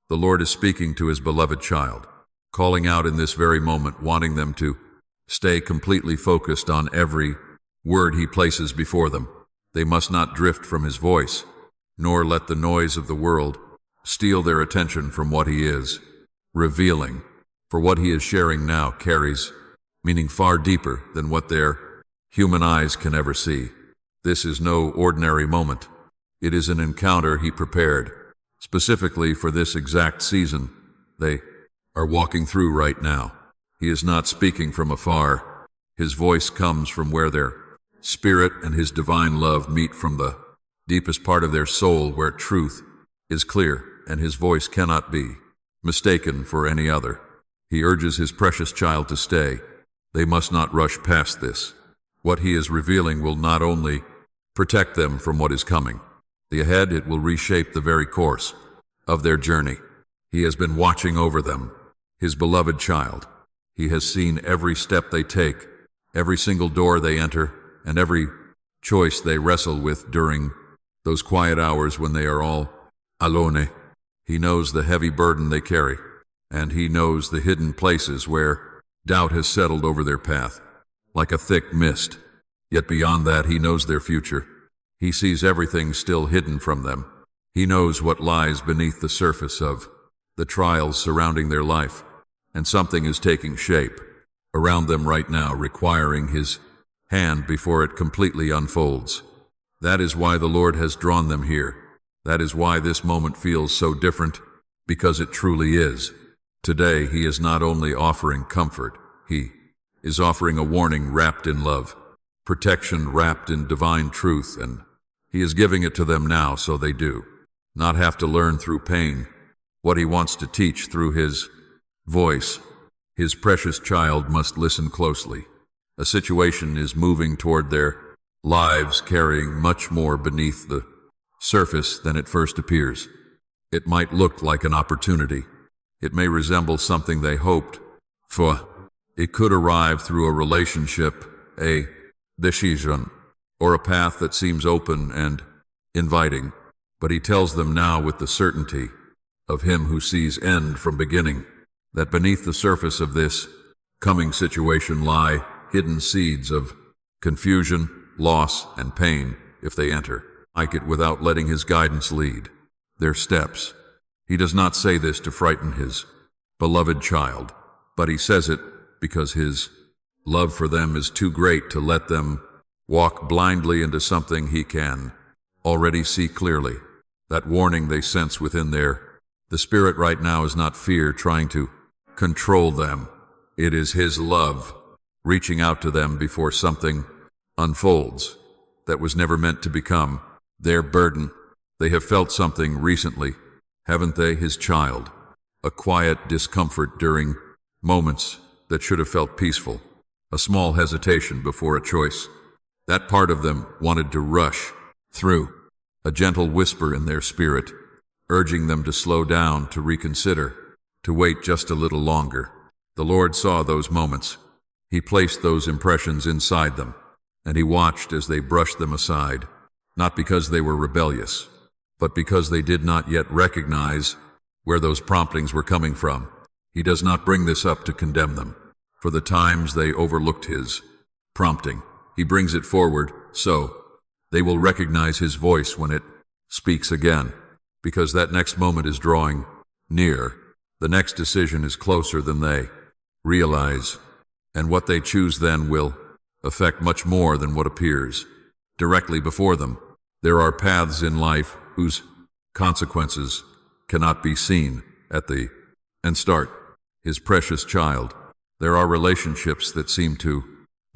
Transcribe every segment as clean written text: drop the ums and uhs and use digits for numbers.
The Lord is speaking to his beloved child, calling out in this very moment, wanting them to stay completely focused on every word he places before them. They must not drift from his voice, nor let the noise of the world steal their attention from what he is revealing. For what he is sharing now carries meaning far deeper than what their human eyes can ever see. This is no ordinary moment. It is an encounter he prepared specifically for this exact season they are walking through right now. He is not speaking from afar. His voice comes from where their spirit and his divine love meet, from the deepest part of their soul where truth is clear and his voice cannot be mistaken for any other. He urges his precious child to stay. They must not rush past this. What he is revealing will not only protect them from what is coming ahead, it will reshape the very course of their journey. He has been watching over them, his beloved child. He has seen every step they take, every single door they enter, and every choice they wrestle with during those quiet hours when they are all alone. He knows the heavy burden they carry, and he knows the hidden places where doubt has settled over their path like a thick mist. Yet beyond that, he knows their future. He sees everything still hidden from them. He knows what lies beneath the surface of the trials surrounding their life, and something is taking shape around them right now, requiring his hand before it completely unfolds. That is why the Lord has drawn them here. That is why this moment feels so different, because it truly is. Today, he is not only offering comfort, he is offering a warning wrapped in love, protection wrapped in divine truth, and he is giving it to them now so they do not have to learn through pain what he wants to teach through his voice. His precious child must listen closely. A situation is moving toward their lives carrying much more beneath the surface than it first appears. It might look like an opportunity. It may resemble something they hoped for. It could arrive through a relationship, a decision, or a path that seems open and inviting. But he tells them now with the certainty of him who sees end from beginning, that beneath the surface of this coming situation lie hidden seeds of confusion, loss, and pain if they enter like it without letting his guidance lead their steps. He does not say this to frighten his beloved child, but he says it because his love for them is too great to let them walk blindly into something he can already see clearly. That warning they sense within the spirit right now is not fear trying to control them. It is his love reaching out to them before something unfolds that was never meant to become their burden. They have felt something recently, haven't they, his child? A quiet discomfort during moments that should have felt peaceful, a small hesitation before a choice. That part of them wanted to rush through, a gentle whisper in their spirit, urging them to slow down, to reconsider, to wait just a little longer. The Lord saw those moments. He placed those impressions inside them, and he watched as they brushed them aside, not because they were rebellious, but because they did not yet recognize where those promptings were coming from. He does not bring this up to condemn them for the times they overlooked his prompting. He brings it forward so they will recognize his voice when it speaks again, because that next moment is drawing near. The next decision is closer than they realize, and what they choose then will affect much more than what appears directly before them. There are paths in life whose consequences cannot be seen at the start. His precious child, there are relationships that seem to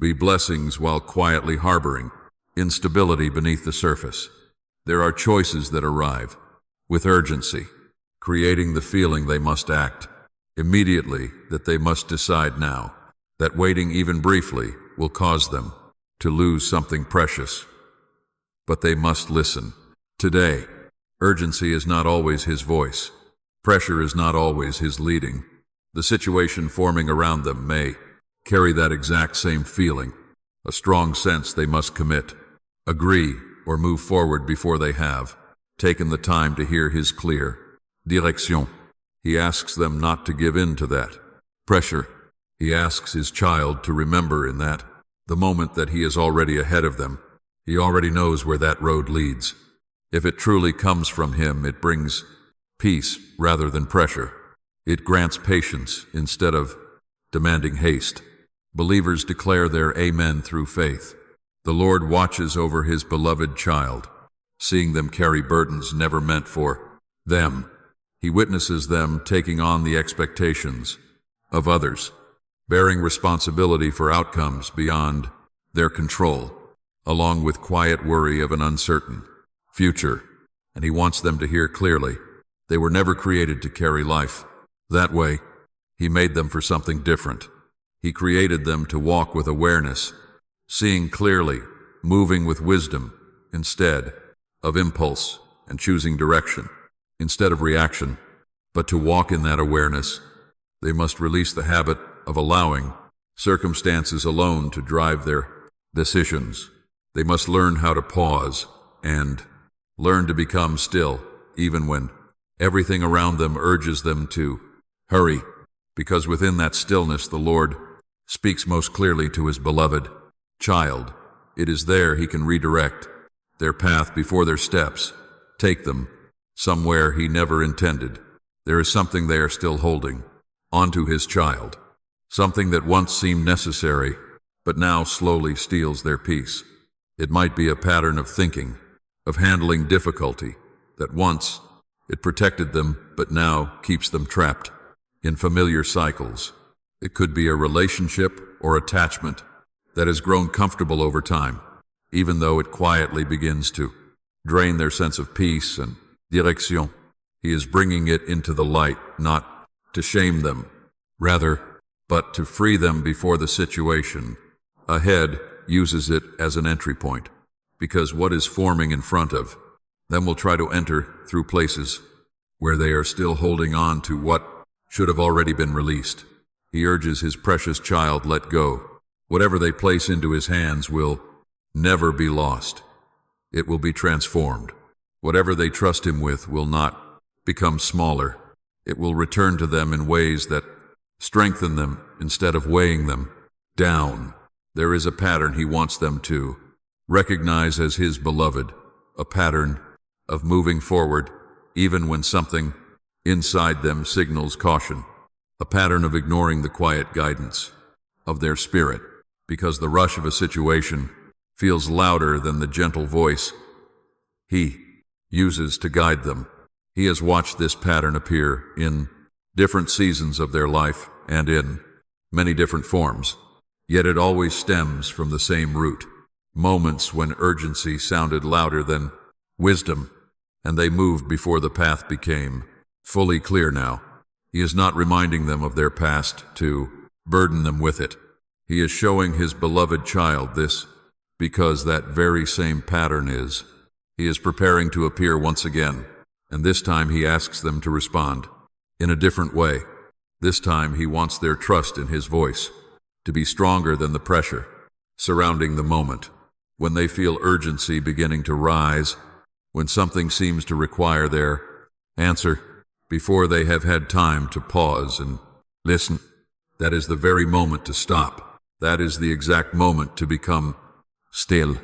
be blessings while quietly harboring instability beneath the surface. There are choices that arrive with urgency, creating the feeling they must act immediately, that they must decide now, that waiting even briefly will cause them to lose something precious. But they must listen. Today, urgency is not always his voice. Pressure is not always his leading. The situation forming around them may carry that exact same feeling, a strong sense they must commit, agree, or move forward before they have taken the time to hear his clear direction. He asks them not to give in to that pressure. He asks his child to remember in that the moment that he is already ahead of them. He already knows where that road leads. If it truly comes from him, it brings peace rather than pressure. It grants patience instead of demanding haste. Believers declare their amen through faith. The Lord watches over his beloved child, seeing them carry burdens never meant for them. He witnesses them taking on the expectations of others, bearing responsibility for outcomes beyond their control, along with quiet worry of an uncertain future. And he wants them to hear clearly, they were never created to carry life that way. He made them for something different. He created them to walk with awareness, seeing clearly, moving with wisdom instead of impulse, and choosing direction instead of reaction. But to walk in that awareness, they must release the habit of allowing circumstances alone to drive their decisions. They must learn how to pause and learn to become still, even when everything around them urges them to hurry, because within that stillness the Lord speaks most clearly to his beloved child. It is there he can redirect their path before their steps take them somewhere he never intended. There is something they are still holding onto his child, something that once seemed necessary, but now slowly steals their peace. It might be a pattern of thinking, of handling difficulty, that once it protected them, but now keeps them trapped in familiar cycles. It could be a relationship or attachment that has grown comfortable over time, even though it quietly begins to drain their sense of peace and direction. He is bringing it into the light, not to shame them, rather, but to free them before the situation ahead uses it as an entry point, because what is forming in front of them will try to enter through places where they are still holding on to what should have already been released. He urges his precious child, let go. Whatever they place into his hands will never be lost. It will be transformed. Whatever they trust him with will not become smaller. It will return to them in ways that strengthen them instead of weighing them down. There is a pattern he wants them to recognize as his beloved, a pattern of moving forward even when something inside them signals caution, a pattern of ignoring the quiet guidance of their spirit, because the rush of a situation feels louder than the gentle voice he uses to guide them. He has watched this pattern appear in different seasons of their life and in many different forms, yet it always stems from the same root. Moments when urgency sounded louder than wisdom, and they moved before the path became fully clear now. He is not reminding them of their past to burden them with it. He is showing his beloved child this because that very same pattern is. He is preparing to appear once again, and this time he asks them to respond in a different way. This time he wants their trust in his voice to be stronger than the pressure surrounding the moment. When they feel urgency beginning to rise, when something seems to require their answer before they have had time to pause and listen, that is the very moment to stop. That is the exact moment to become still.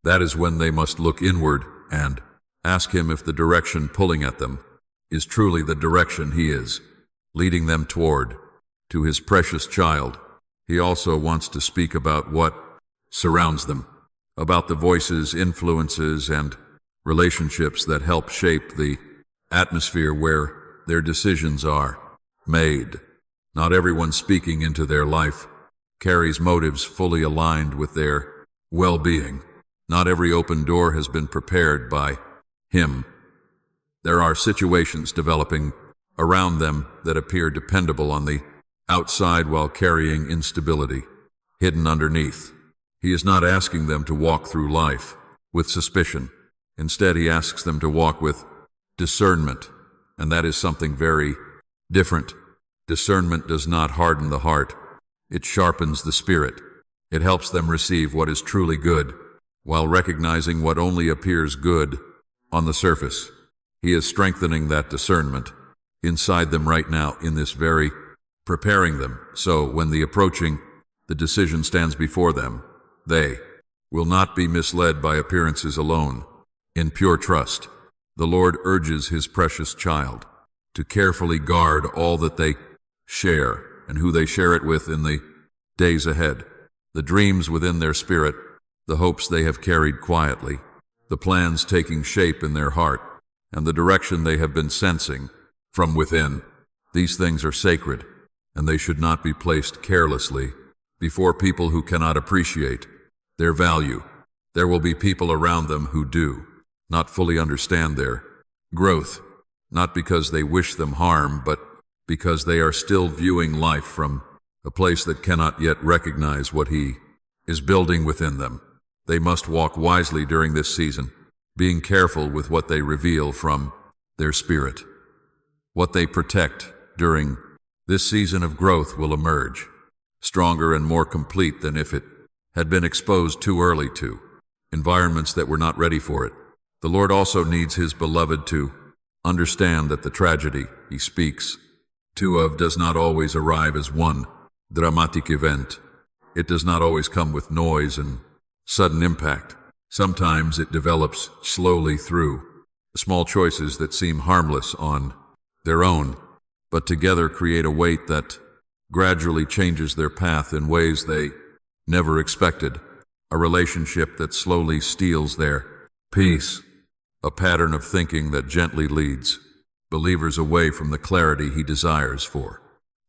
That is when they must look inward and ask him if the direction pulling at them is truly the direction he is leading them toward. To his precious child, he also wants to speak about what surrounds them, about the voices, influences, and relationships that help shape the atmosphere where their decisions are made. Not everyone speaking into their life carries motives fully aligned with their well-being. Not every open door has been prepared by him. There are situations developing around them that appear dependable on the outside while carrying instability hidden underneath. He is not asking them to walk through life with suspicion. Instead, he asks them to walk with discernment, and that is something very different. Discernment does not harden the heart. It sharpens the spirit. It helps them receive what is truly good, while recognizing what only appears good on the surface. He is strengthening that discernment. inside them right now, in this very preparing them. So when the decision stands before them, they will not be misled by appearances alone. In pure trust, the Lord urges his precious child to carefully guard all that they share and who they share it with in the days ahead, the dreams within their spirit, the hopes they have carried quietly, the plans taking shape in their heart, and the direction they have been sensing from within. These things are sacred, and they should not be placed carelessly before people who cannot appreciate their value. There will be people around them who do not fully understand their growth, not because they wish them harm, but because they are still viewing life from a place that cannot yet recognize what he is building within them. They must walk wisely during this season, being careful with what they reveal from their spirit. What they protect during this season of growth will emerge stronger and more complete than if it had been exposed too early to environments that were not ready for it. The Lord also needs his beloved to understand that the tragedy he speaks of does not always arrive as one dramatic event. It does not always come with noise and sudden impact. Sometimes it develops slowly through small choices that seem harmless on their own, but together create a weight that gradually changes their path in ways they never expected. A relationship that slowly steals their peace, a pattern of thinking that gently leads believers away from the clarity he desires for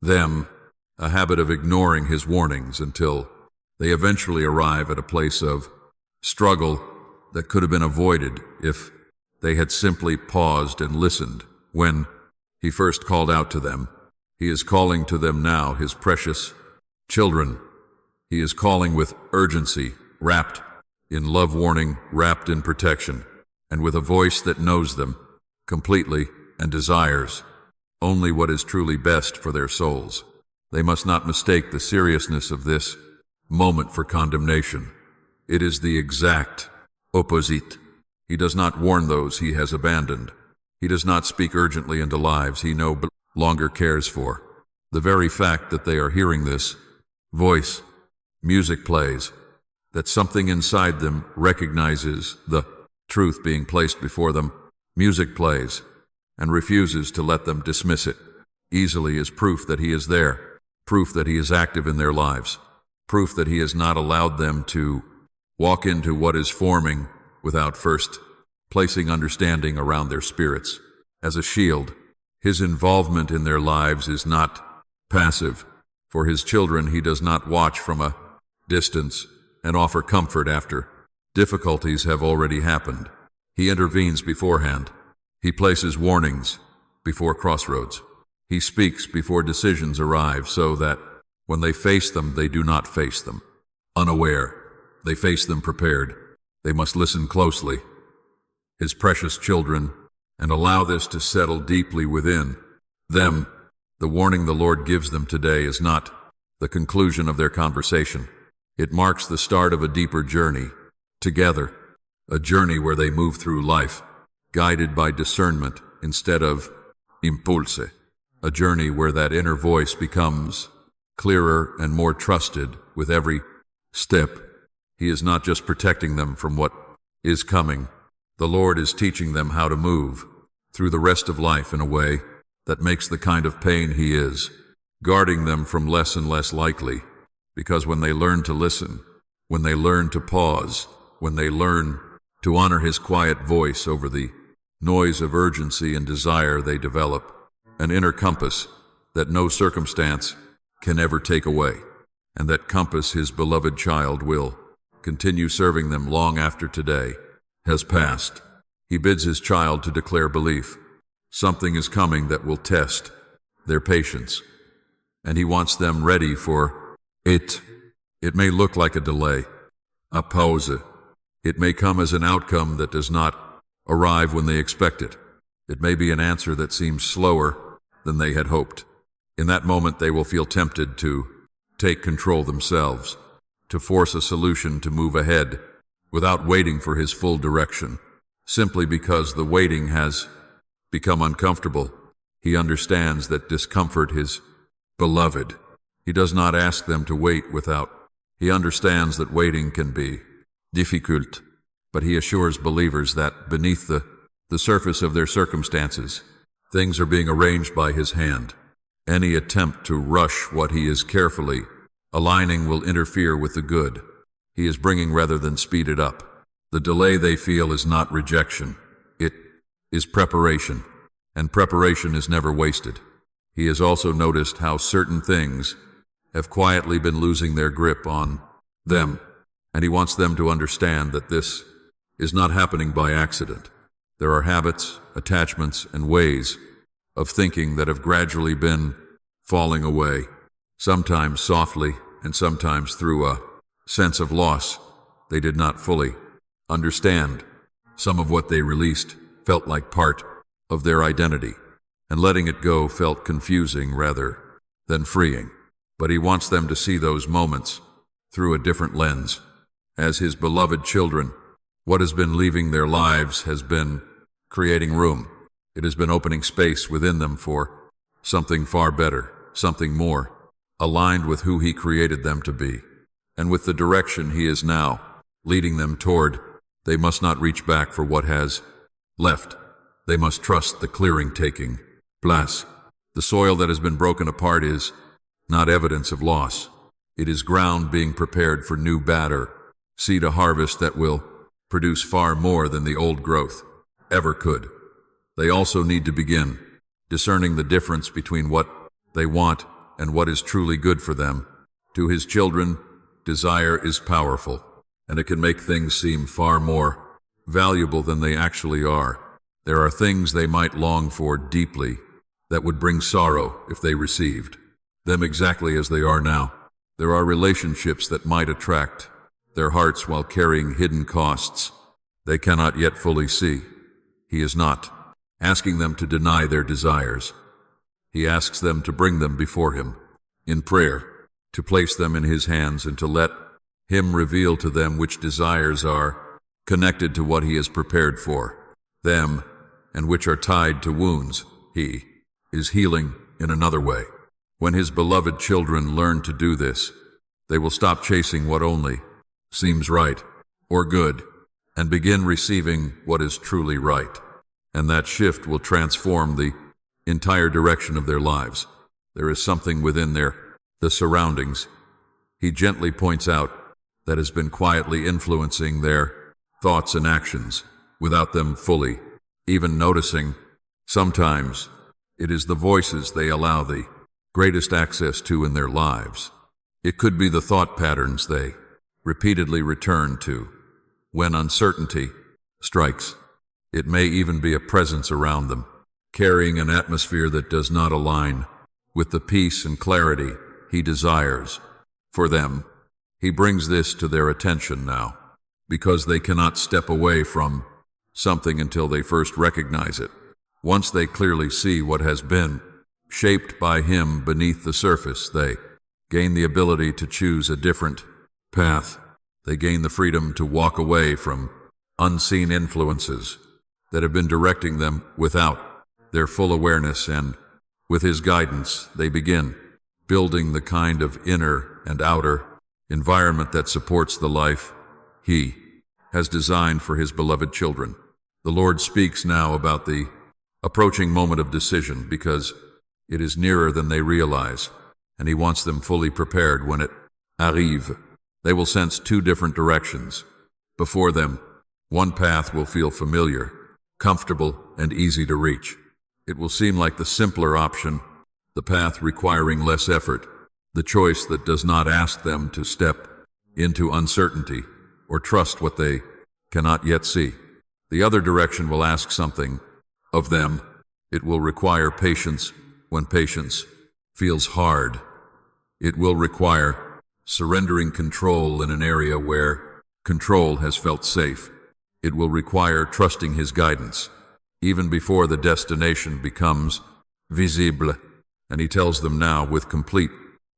them, a habit of ignoring his warnings until they eventually arrive at a place of struggle that could have been avoided if they had simply paused and listened when he first called out to them. He is calling to them now, his precious children. He is calling with urgency, wrapped in love warning, wrapped in protection, and with a voice that knows them completely and desires only what is truly best for their souls. They must not mistake the seriousness of this moment for condemnation. It is the exact opposite. He does not warn those he has abandoned. He does not speak urgently into lives he no longer cares for. The very fact that they are hearing this voice, music plays, that something inside them recognizes the truth being placed before them. Music plays and refuses to let them dismiss it easily as proof that he is there, proof that he is active in their lives, proof that he has not allowed them to walk into what is forming without first placing understanding around their spirits. As a shield, his involvement in their lives is not passive. For his children, he does not watch from a distance and offer comfort after difficulties have already happened. He intervenes beforehand. He places warnings before crossroads. He speaks before decisions arrive so that when they face them, they do not face them unaware. They face them prepared. They must listen closely, his precious children, and allow this to settle deeply within them. The warning the Lord gives them today is not the conclusion of their conversation. It marks the start of a deeper journey together, a journey where they move through life, guided by discernment instead of impulse, a journey where that inner voice becomes clearer and more trusted with every step. He is not just protecting them from what is coming. The Lord is teaching them how to move through the rest of life in a way that makes the kind of pain he is, guarding them from less and less likely, because when they learn to listen, when they learn to pause, when they learn to honor his quiet voice over the noise of urgency and desire, they develop an inner compass that no circumstance can ever take away, and that compass his beloved child will continue serving them long after today has passed. He bids his child to declare belief. Something is coming that will test their patience, and he wants them ready for it. It may look like a delay, a pause. It may come as an outcome that does not arrive when they expect it. It may be an answer that seems slower than they had hoped. In that moment, they will feel tempted to take control themselves, to force a solution to move ahead without waiting for his full direction. Simply because the waiting has become uncomfortable, He understands that discomfort is beloved. He does not ask them to wait without. He understands that waiting can be difficult, but he assures believers that beneath the surface of their circumstances, things are being arranged by his hand. Any attempt to rush what he is carefully aligning will interfere with the good he is bringing rather than speed it up. The delay they feel is not rejection. It is preparation, and preparation is never wasted. He has also noticed how certain things have quietly been losing their grip on them, and he wants them to understand that this is not happening by accident. There are habits, attachments, and ways of thinking that have gradually been falling away, sometimes softly and sometimes through a sense of loss they did not fully understand. Some of what they released felt like part of their identity, and letting it go felt confusing rather than freeing. But he wants them to see those moments through a different lens. As his beloved children, what has been leaving their lives has been creating room. It has been opening space within them for something far better, something more aligned with who he created them to be, and with the direction he is now leading them toward. They must not reach back for what has left. They must trust the clearing taking place. The soil that has been broken apart is not evidence of loss. It is ground being prepared for new batter, seed a harvest that will produce far more than the old growth ever could. They also need to begin discerning the difference between what they want and what is truly good for them. To his children, desire is powerful, and it can make things seem far more valuable than they actually are. There are things they might long for deeply that would bring sorrow if they received them exactly as they are now. There are relationships that might attract their hearts while carrying hidden costs they cannot yet fully see. He is not asking them to deny their desires. He asks them to bring them before him in prayer, to place them in his hands, and to let him reveal to them which desires are connected to what he has prepared for them and which are tied to wounds he is healing in another way. When his beloved children learn to do this, they will stop chasing what only seems right or good and begin receiving what is truly right. And that shift will transform the entire direction of their lives. There is something within the surroundings, he gently points out, that has been quietly influencing their thoughts and actions without them fully even noticing. Sometimes it is the voices they allow the greatest access to in their lives. It could be the thought patterns they repeatedly return to when uncertainty strikes. It may even be a presence around them, carrying an atmosphere that does not align with the peace and clarity he desires for them. He brings this to their attention now, because they cannot step away from something until they first recognize it. Once they clearly see what has been shaped by him beneath the surface, they gain the ability to choose a different path. They gain the freedom to walk away from unseen influences that have been directing them without their full awareness, and with his guidance, they begin building the kind of inner and outer environment that supports the life he has designed for his beloved children. The Lord speaks now about the approaching moment of decision, because it is nearer than they realize, and he wants them fully prepared when it arrives. They will sense two different directions before them. One path will feel familiar, comfortable, and easy to reach. It will seem like the simpler option, the path requiring less effort, the choice that does not ask them to step into uncertainty or trust what they cannot yet see. The other direction will ask something of them. It will require patience when patience feels hard. It will require surrendering control in an area where control has felt safe. It will require trusting his guidance, even before the destination becomes visible. And he tells them now with complete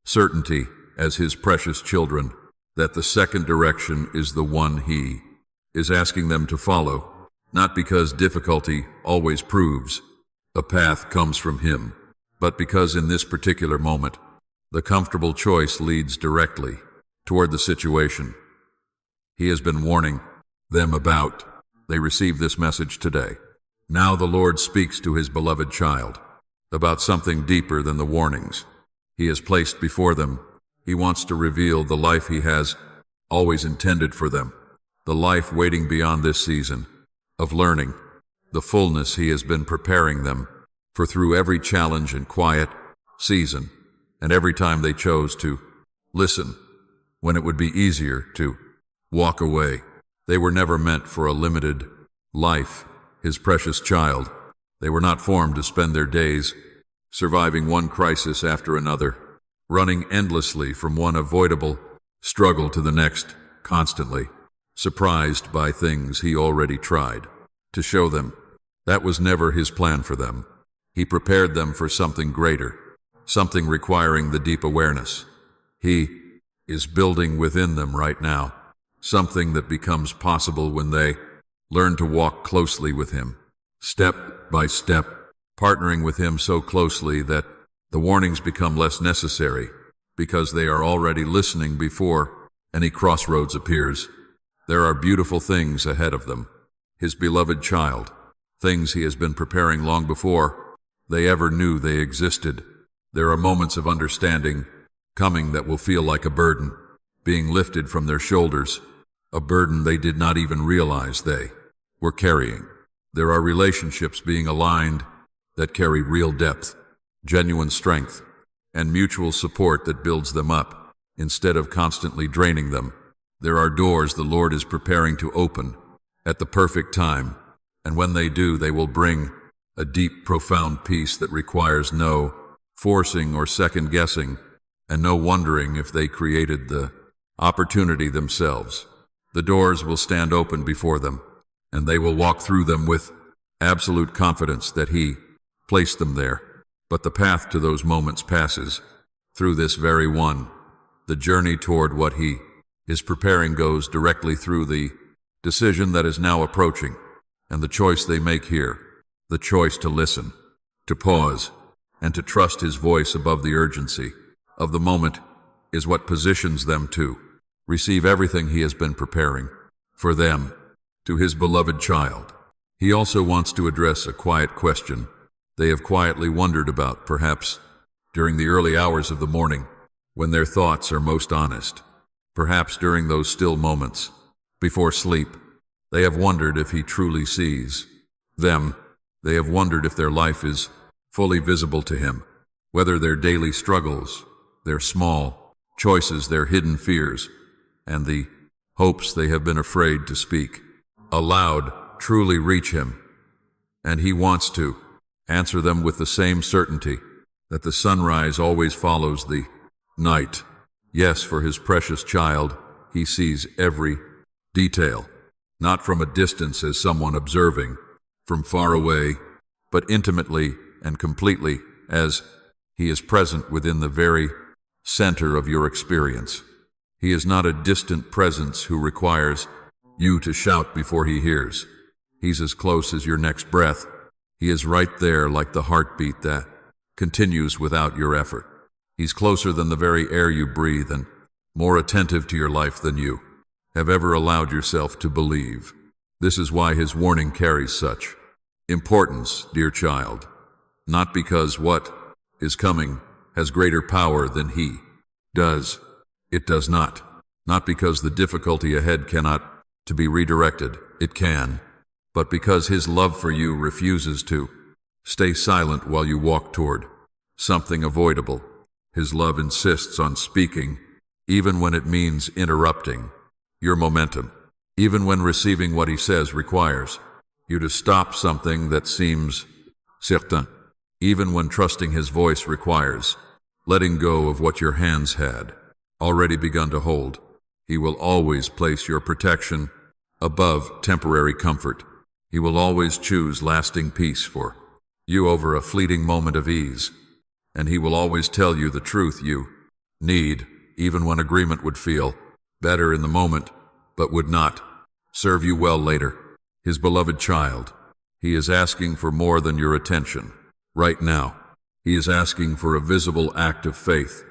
certainty, as his precious children, that the second direction is the one he is asking them to follow, not because difficulty always proves a path comes from him. But because in this particular moment, the comfortable choice leads directly toward the situation he has been warning them about, they receive this message today. Now the Lord speaks to his beloved child about something deeper than the warnings he has placed before them. He wants to reveal the life he has always intended for them, the life waiting beyond this season of learning, the fullness he has been preparing them for through every challenge and quiet season, and every time they chose to listen when it would be easier to walk away. They were never meant for a limited life, his precious child. They were not formed to spend their days surviving one crisis after another, running endlessly from one avoidable struggle to the next, constantly surprised by things he already tried to show them. That was never his plan for them. He prepared them for something greater, something requiring the deep awareness he is building within them right now, something that becomes possible when they learn to walk closely with him, step by step, partnering with him so closely that the warnings become less necessary because they are already listening before any crossroads appears. There are beautiful things ahead of them, his beloved child, things he has been preparing long before they ever knew they existed. There are moments of understanding coming that will feel like a burden being lifted from their shoulders, a burden they did not even realize they were carrying. There are relationships being aligned that carry real depth, genuine strength, and mutual support that builds them up instead of constantly draining them. There are doors the Lord is preparing to open at the perfect time, and when they do, they will bring a deep, profound peace that requires no forcing or second-guessing, and no wondering if they created the opportunity themselves. The doors will stand open before them, and they will walk through them with absolute confidence that he placed them there. But the path to those moments passes through this very one. The journey toward what he is preparing goes directly through the decision that is now approaching, and the choice they make here, the choice to listen, to pause, and to trust his voice above the urgency of the moment, is what positions them to receive everything he has been preparing for them. To his beloved child, he also wants to address a quiet question they have quietly wondered about, perhaps during the early hours of the morning, when their thoughts are most honest. Perhaps during those still moments before sleep, they have wondered if he truly sees them. They have wondered if their life is fully visible to him, whether their daily struggles, their small choices, their hidden fears, and the hopes they have been afraid to speak aloud truly reach him. And he wants to answer them with the same certainty that the sunrise always follows the night. Yes, for his precious child, he sees every detail, not from a distance as someone observing from far away, but intimately and completely as he is present within the very center of your experience. He is not a distant presence who requires you to shout before he hears. He's as close as your next breath. He is right there like the heartbeat that continues without your effort. He's closer than the very air you breathe and more attentive to your life than you have ever allowed yourself to believe. This is why his warning carries such importance, dear child. Not because what is coming has greater power than he does. It does not. Not because the difficulty ahead cannot to be redirected. It can. But because his love for you refuses to stay silent while you walk toward something avoidable. His love insists on speaking, even when it means interrupting your momentum, even when receiving what he says requires you to stop something that seems certain, even when trusting his voice requires letting go of what your hands had already begun to hold. He will always place your protection above temporary comfort. He will always choose lasting peace for you over a fleeting moment of ease. And he will always tell you the truth you need, even when agreement would feel better in the moment, but would not serve you well later. His beloved child, he is asking for more than your attention. right now. He is asking for a visible act of faith,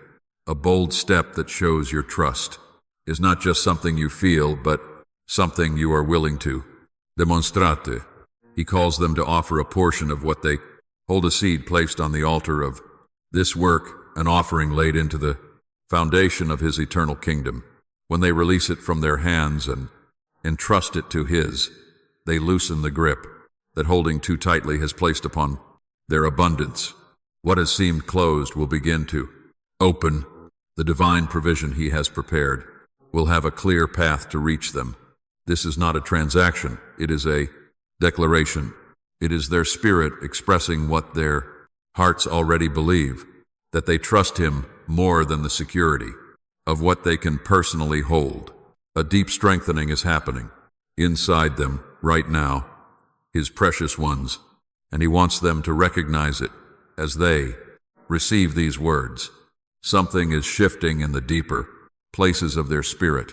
a bold step that shows your trust. Is not just something you feel, but something you are willing to demonstrate. He calls them to offer a portion of what they hold, a seed placed on the altar of this work, an offering laid into the foundation of his eternal kingdom. When they release it from their hands and entrust it to his, they loosen the grip that holding too tightly has placed upon their abundance. What has seemed closed will begin to open. The divine provision he has prepared will have a clear path to reach them. This is not a transaction, it is a declaration. It is their spirit expressing what their hearts already believe, that they trust him more than the security of what they can personally hold. A deep strengthening is happening inside them right now, his precious ones, and he wants them to recognize it as they receive these words. Something is shifting in the deeper places of their spirit,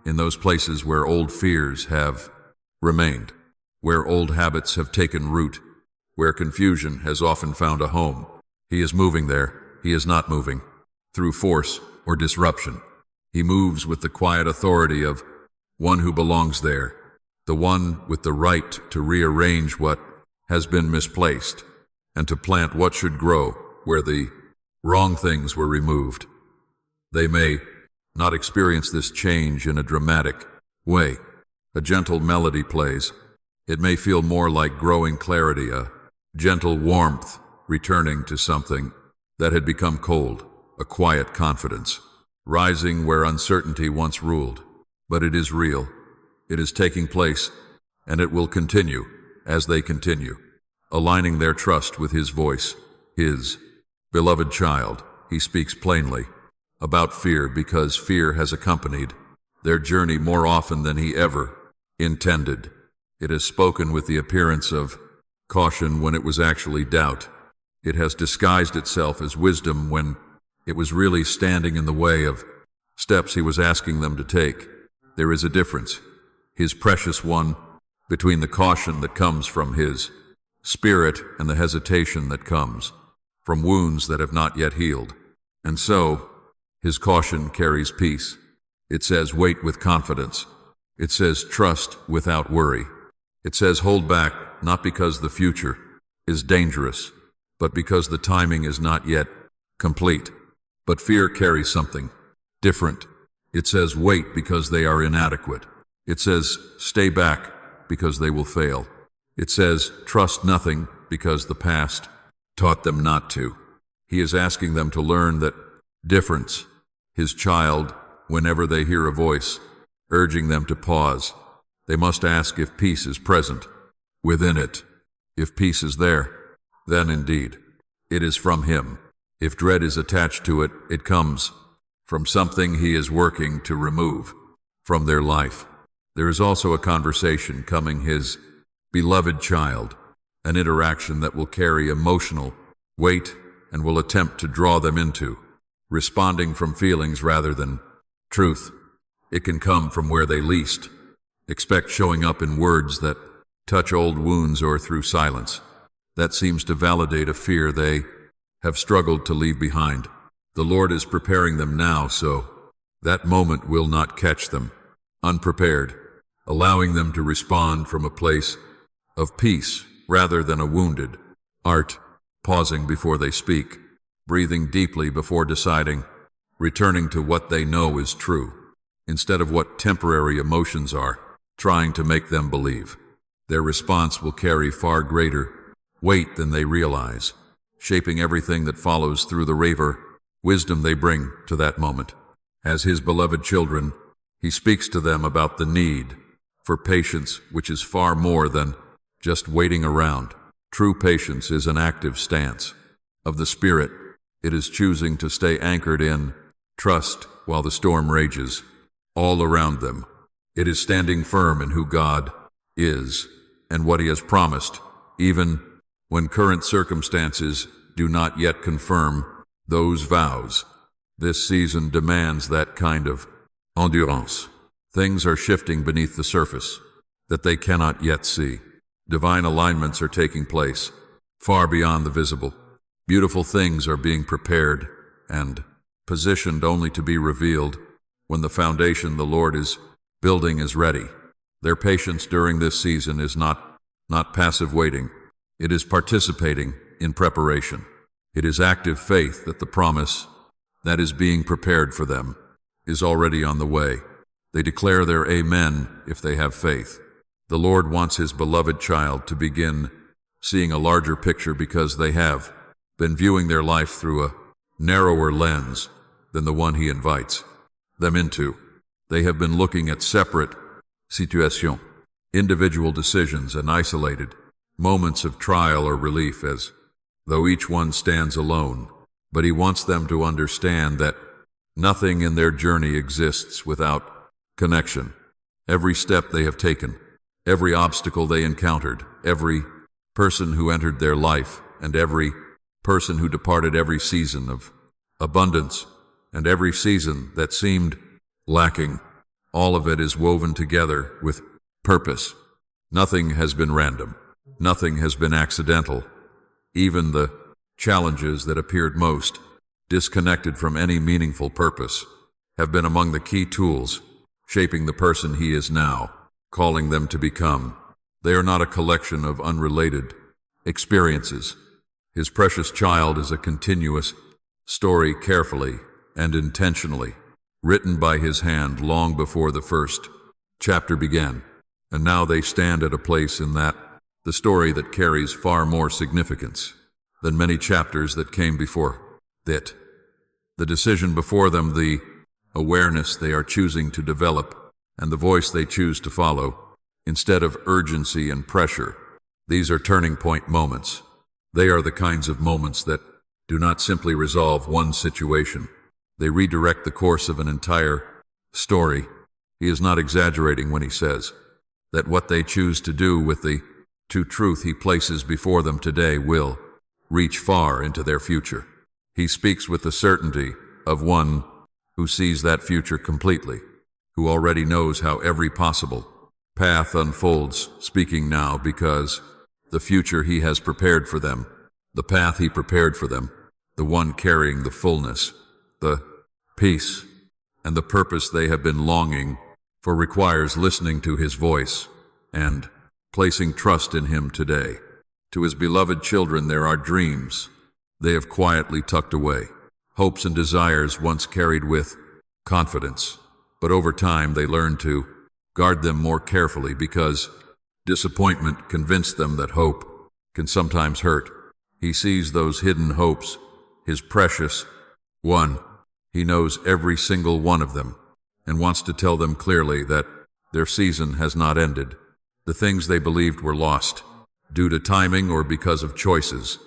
in those places where old fears have remained, where old habits have taken root, where confusion has often found a home. He is moving there. He is not moving through force or disruption. He moves with the quiet authority of one who belongs there, the one with the right to rearrange what has been misplaced and to plant what should grow where the wrong things were removed. They may not experience this change in a dramatic way. A gentle melody plays. It may feel more like growing clarity, a gentle warmth returning to something that had become cold, a quiet confidence, rising where uncertainty once ruled. But it is real. It is taking place, and it will continue as they continue, aligning their trust with his voice, his beloved child. He speaks plainly about fear because fear has accompanied their journey more often than he ever intended. It has spoken with the appearance of caution when it was actually doubt. It has disguised itself as wisdom when it was really standing in the way of steps he was asking them to take. There is a difference, his precious one, between the caution that comes from his spirit and the hesitation that comes from wounds that have not yet healed. And so, his caution carries peace. It says, wait with confidence. It says, trust without worry. It says, hold back, not because the future is dangerous, but because the timing is not yet complete. But fear carries something different. It says, wait because they are inadequate. It says, stay back because they will fail. It says, trust nothing because the past taught them not to. He is asking them to learn that difference, his child, whenever they hear a voice urging them to pause, they must ask if peace is present within it. If peace is there, then indeed it is from him. If dread is attached to it, it comes from something he is working to remove from their life. There is also a conversation coming, his beloved child, an interaction that will carry emotional weight and will attempt to draw them into responding from feelings rather than truth. It can come from where they least expect, showing up in words that touch old wounds or through silence that seems to validate a fear they have struggled to leave behind. The Lord is preparing them now so that moment will not catch them unprepared, allowing them to respond from a place of peace rather than a wounded heart, pausing before they speak, breathing deeply before deciding, returning to what they know is true, instead of what temporary emotions are trying to make them believe. Their response will carry far greater weight than they realize, shaping everything that follows through the raver wisdom they bring to that moment. As his beloved children, he speaks to them about the need for patience, which is far more than just waiting around. True patience is an active stance of the spirit. It is choosing to stay anchored in trust while the storm rages all around them. It is standing firm in who God is and what he has promised, even when current circumstances do not yet confirm those vows. This season demands that kind of endurance. Things are shifting beneath the surface that they cannot yet see. Divine alignments are taking place far beyond the visible. Beautiful things are being prepared and positioned only to be revealed when the foundation the Lord is building is ready. Their patience during this season is not passive waiting. It is participating in preparation. It is active faith that the promise that is being prepared for them is already on the way. They declare their amen if they have faith. The Lord wants his beloved child to begin seeing a larger picture because they have been viewing their life through a narrower lens than the one he invites them into. They have been looking at separate situations, individual decisions, and isolated moments of trial or relief as though each one stands alone. But he wants them to understand that nothing in their journey exists without connection. Every step they have taken, every obstacle they encountered, every person who entered their life, and every person who departed, every season of abundance, and every season that seemed lacking, all of it is woven together with purpose. Nothing has been random. Nothing has been accidental. Even the challenges that appeared most disconnected from any meaningful purpose have been among the key tools shaping the person he is now calling them to become. They are not a collection of unrelated experiences. His precious child is a continuous story, carefully and intentionally written by his hand long before the first chapter began. And now they stand at a place in the story that carries far more significance than many chapters that came before it. The decision before them, the awareness they are choosing to develop, and the voice they choose to follow, instead of urgency and pressure. These are turning point moments. They are the kinds of moments that do not simply resolve one situation. They redirect the course of an entire story. He is not exaggerating when he says that what they choose to do with the truth he places before them today will reach far into their future. He speaks with the certainty of one who sees that future completely, who already knows how every possible path unfolds, speaking now because the future he has prepared for them, the path he prepared for them, the one carrying the fullness, the peace, and the purpose they have been longing for, requires listening to his voice and placing trust in him today. To his beloved children there are dreams they have quietly tucked away, hopes and desires once carried with confidence, but over time they learn to guard them more carefully because disappointment convinced them that hope can sometimes hurt. He sees those hidden hopes, his precious one. He knows every single one of them and wants to tell them clearly that their season has not ended. The things they believed were lost due to timing or because of choices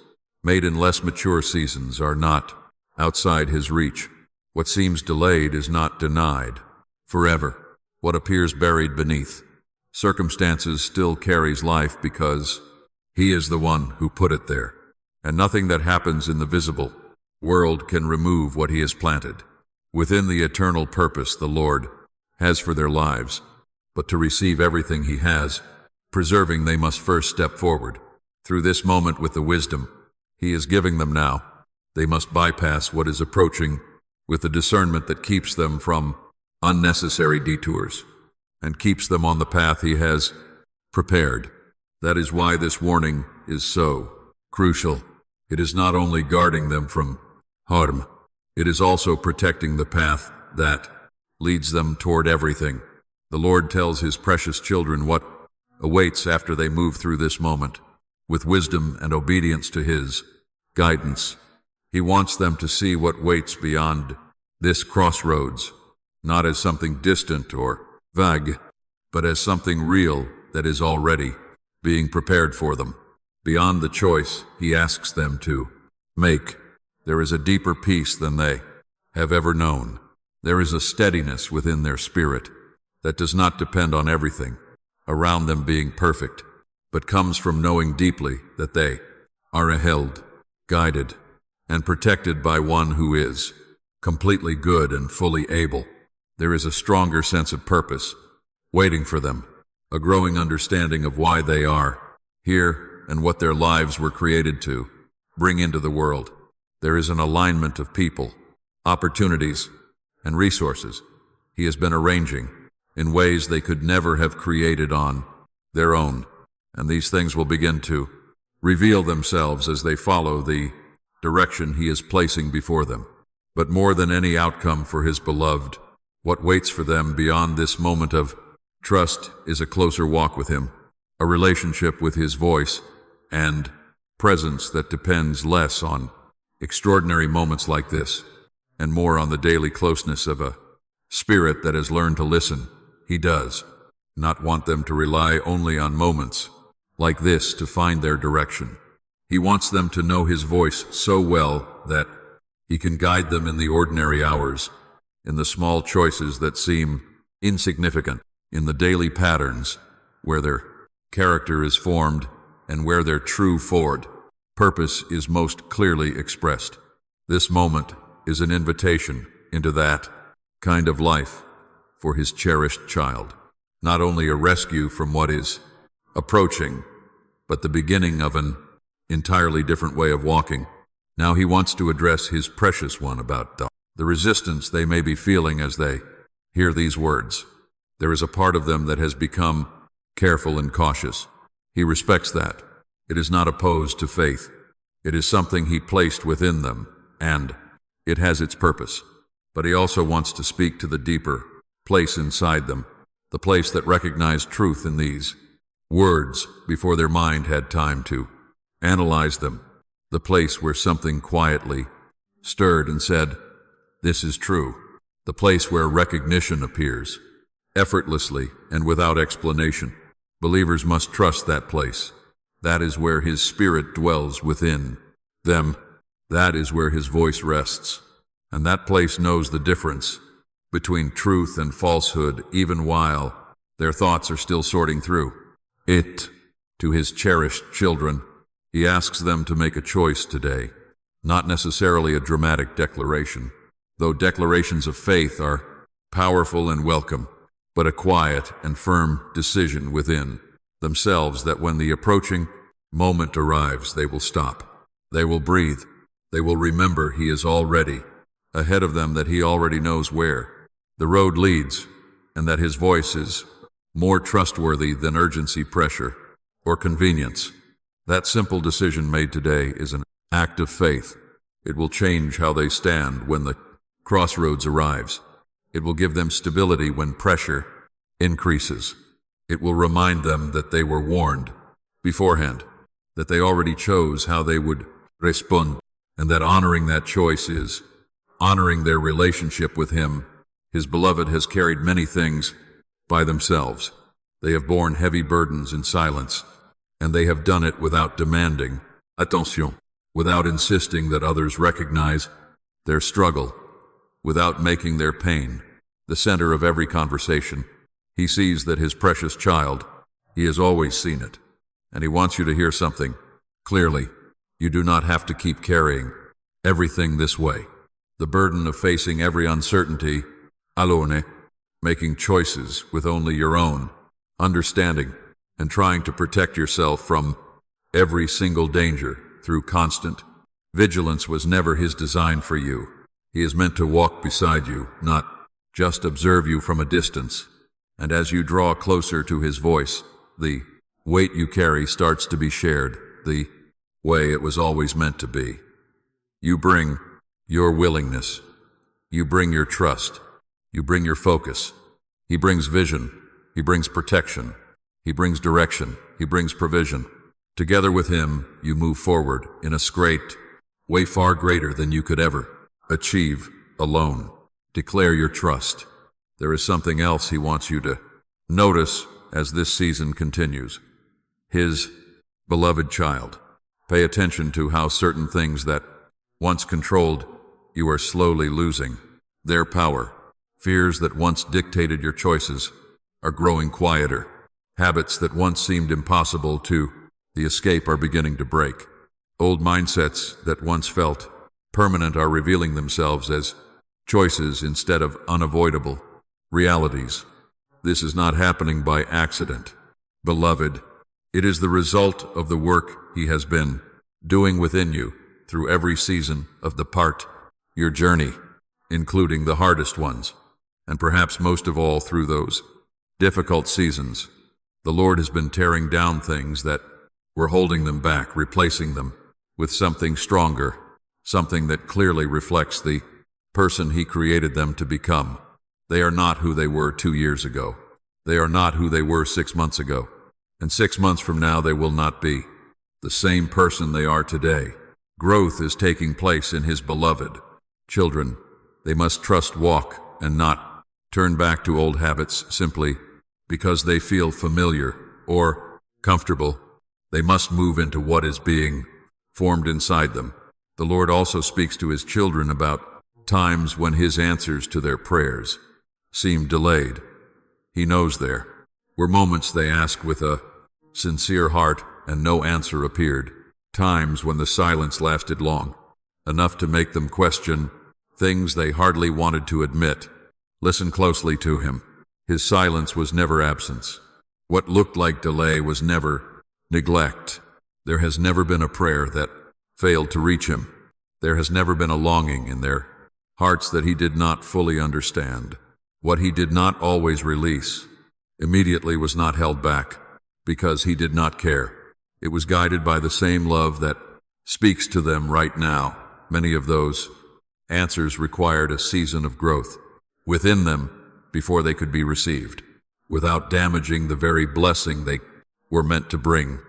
made in less mature seasons are not outside his reach. What seems delayed is not denied forever. What appears buried beneath circumstances still carries life because he is the one who put it there. And nothing that happens in the visible world can remove what he has planted within the eternal purpose the Lord has for their lives. But to receive everything he has preserving, they must first step forward through this moment with the wisdom he is giving them now. They must bypass what is approaching with the discernment that keeps them from unnecessary detours and keeps them on the path he has prepared. That is why this warning is so crucial. It is not only guarding them from harm, it is also protecting the path that leads them toward everything. The Lord tells his precious children what awaits after they move through this moment. With wisdom and obedience to his guidance, he wants them to see what waits beyond this crossroads, not as something distant or vague, but as something real that is already being prepared for them. Beyond the choice he asks them to make, there is a deeper peace than they have ever known. There is a steadiness within their spirit that does not depend on everything around them being perfect, but comes from knowing deeply that they are held, guided, and protected by one who is completely good and fully able. There is a stronger sense of purpose waiting for them, a growing understanding of why they are here and what their lives were created to bring into the world. There is an alignment of people, opportunities, and resources he has been arranging in ways they could never have created on their own. And these things will begin to reveal themselves as they follow the direction he is placing before them. But more than any outcome for his beloved, what waits for them beyond this moment of trust is a closer walk with him, a relationship with his voice and presence that depends less on extraordinary moments like this and more on the daily closeness of a spirit that has learned to listen. He does not want them to rely only on moments like this to find their direction. He wants them to know his voice so well that he can guide them in the ordinary hours, in the small choices that seem insignificant, in the daily patterns where their character is formed and where their true forward purpose is most clearly expressed. This moment is an invitation into that kind of life for his cherished child. Not only a rescue from what is approaching, but the beginning of an entirely different way of walking. Now he wants to address his precious one about the resistance they may be feeling as they hear these words. There is a part of them that has become careful and cautious. He respects that. It is not opposed to faith. It is something he placed within them, and it has its purpose. But he also wants to speak to the deeper place inside them, the place that recognized truth in these words before their mind had time to analyze them, the place where something quietly stirred and said, "This is true," the place where recognition appears, effortlessly and without explanation. Believers must trust that place. That is where his spirit dwells within them. That is where his voice rests. And that place knows the difference between truth and falsehood, even while their thoughts are still sorting through it. To his cherished children, he asks them to make a choice today, not necessarily a dramatic declaration, though declarations of faith are powerful and welcome, but a quiet and firm decision within themselves that when the approaching moment arrives, they will stop. They will breathe. They will remember he is already ahead of them, that he already knows where the road leads, and that his voice is more trustworthy than urgency, pressure, or convenience. That simple decision made today is an act of faith. It will change how they stand when the crossroads arrives. It will give them stability when pressure increases. It will remind them that they were warned beforehand, that they already chose how they would respond, and that honoring that choice is honoring their relationship with him. His beloved has carried many things by themselves. They have borne heavy burdens in silence, and they have done it without demanding attention, without insisting that others recognize their struggle, without making their pain the center of every conversation. He sees that his precious child, he has always seen it, and he wants you to hear something clearly. You do not have to keep carrying everything this way. The burden of facing every uncertainty, alone, making choices with only your own understanding, and trying to protect yourself from every single danger through constant vigilance was never his design for you. He is meant to walk beside you, not just observe you from a distance. And as you draw closer to his voice, the weight you carry starts to be shared, the way it was always meant to be. You bring your willingness. You bring your trust. You bring your focus. He brings vision. He brings protection. He brings direction. He brings provision. Together with him, you move forward in a great way, far greater than you could ever achieve alone. Declare your trust. There is something else he wants you to notice as this season continues. His beloved child. Pay attention to how certain things that once controlled you are slowly losing their power. Fears that once dictated your choices are growing quieter. Habits that once seemed impossible to the escape are beginning to break. Old mindsets that once felt permanent are revealing themselves as choices instead of unavoidable realities. This is not happening by accident, beloved. It is the result of the work he has been doing within you. through every season of your journey, including the hardest ones, and perhaps most of all through those difficult seasons. The Lord has been tearing down things that were holding them back, replacing them with something stronger, something that clearly reflects the person He created them to become. They are not who they were 2 years ago. They are not who they were 6 months ago. And 6 months from now, they will not be the same person they are today. Growth is taking place in His beloved children. They must trust, walk, and not turn back to old habits simply because they feel familiar or comfortable. They must move into what is being formed inside them. The Lord also speaks to His children about times when His answers to their prayers seemed delayed. He knows there were moments they asked with a sincere heart and no answer appeared, times when the silence lasted long, enough to make them question things they hardly wanted to admit. Listen closely to Him. His silence was never absence. What looked like delay was never neglect. There has never been a prayer that failed to reach Him. There has never been a longing in their hearts that He did not fully understand. What He did not always release immediately was not held back because He did not care. It was guided by the same love that speaks to them right now. Many of those answers required a season of growth within them before they could be received, without damaging the very blessing they were meant to bring.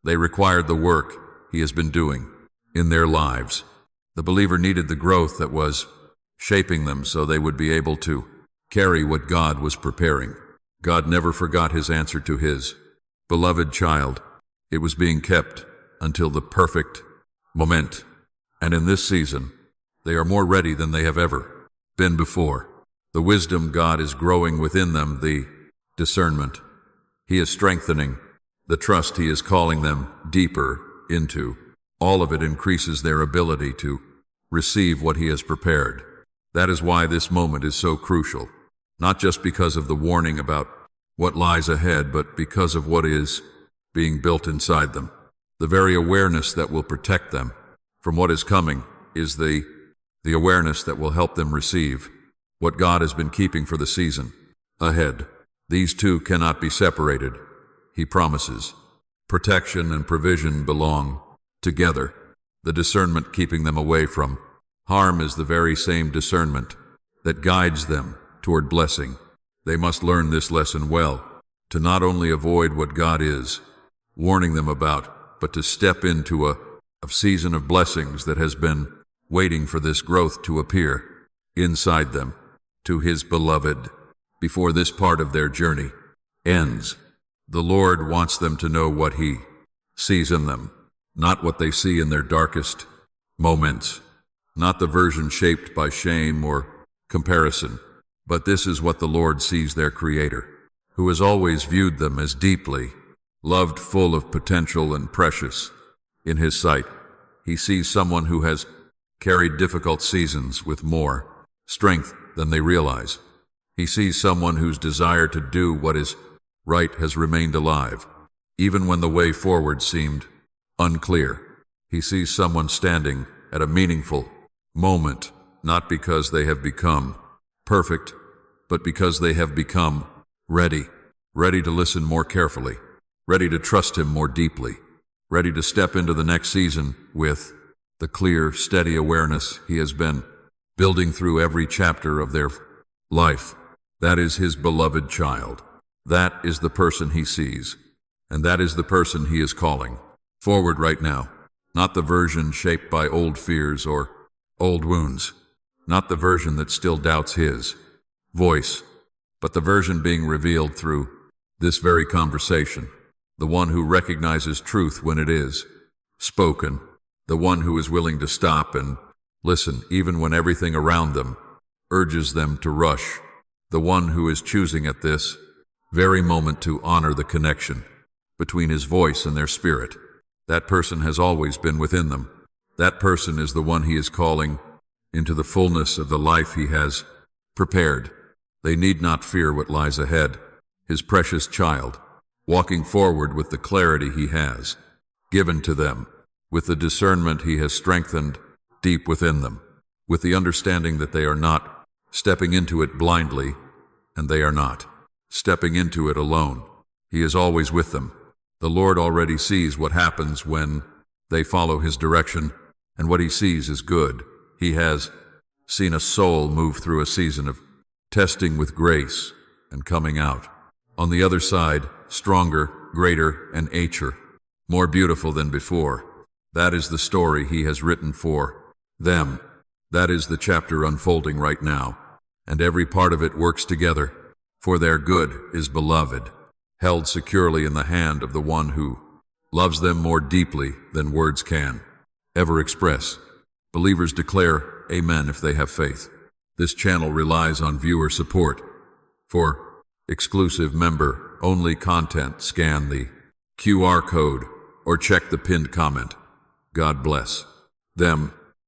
They required the work He has been doing in their lives. The believer needed the growth that was shaping them so they would be able to carry what God was preparing. God never forgot His answer to His beloved child. It was being kept until the perfect moment. And in this season, they are more ready than they have ever been before. The wisdom God is growing within them, the discernment He is strengthening, the trust He is calling them deeper into. All of it increases their ability to receive what He has prepared. That is why this moment is so crucial, not just because of the warning about what lies ahead, but because of what is being built inside them. The very awareness that will protect them from what is coming is the awareness that will help them receive what God has been keeping for the season ahead. These two cannot be separated, He promises. Protection and provision belong together. The discernment keeping them away from harm is the very same discernment that guides them toward blessing. They must learn this lesson well, to not only avoid what God is warning them about, but to step into a season of blessings that has been waiting for this growth to appear inside them, to His beloved, before this part of their journey ends. The Lord wants them to know what He sees in them, not what they see in their darkest moments, not the version shaped by shame or comparison, but this is what the Lord sees their Creator, who has always viewed them as deeply loved, full of potential and precious in His sight. He sees someone who has carried difficult seasons with more strength than they realize. He sees someone whose desire to do what is right has remained alive, even when the way forward seemed unclear. He sees someone standing at a meaningful moment, not because they have become perfect, but because they have become ready to listen more carefully, ready to trust Him more deeply, ready to step into the next season with the clear, steady awareness He has been building through every chapter of their life. That is His beloved child. That is the person He sees, and that is the person He is calling forward right now, not the version shaped by old fears or old wounds, not the version that still doubts His voice, but the version being revealed through this very conversation, the one who recognizes truth when it is spoken, the one who is willing to stop and listen even when everything around them urges them to rush, the one who is choosing at this very moment to honor the connection between His voice and their spirit. That person has always been within them. That person is the one He is calling into the fullness of the life He has prepared. They need not fear what lies ahead. His precious child, walking forward with the clarity He has given to them, with the discernment he has strengthened deep within them, with the understanding that they are not stepping into it blindly, and they are not stepping into it alone. He is always with them. The Lord already sees what happens when they follow his direction, and what he sees is good. He has seen a soul move through a season of testing with grace and coming out on the other side, stronger, greater, and more beautiful than before. That is the story he has written for them. That is the chapter unfolding right now, and every part of it works together, for their good is beloved, held securely in the hand of the one who loves them more deeply than words can ever express. Believers declare amen if they have faith. This channel relies on viewer support. For exclusive member-only content, scan the QR code or check the pinned comment. God bless them.